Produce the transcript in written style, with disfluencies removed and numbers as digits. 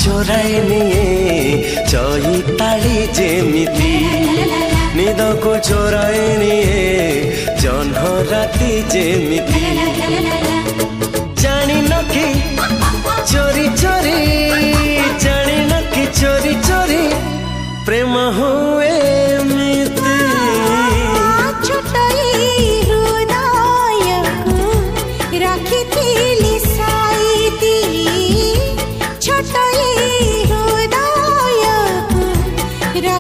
चोराए निये चईताली जेमिति निद को चोराए निये जह्न राति जेमिति जानी न कि चोरी चोरी जानी न कि चोरी चोरी प्रेम हुए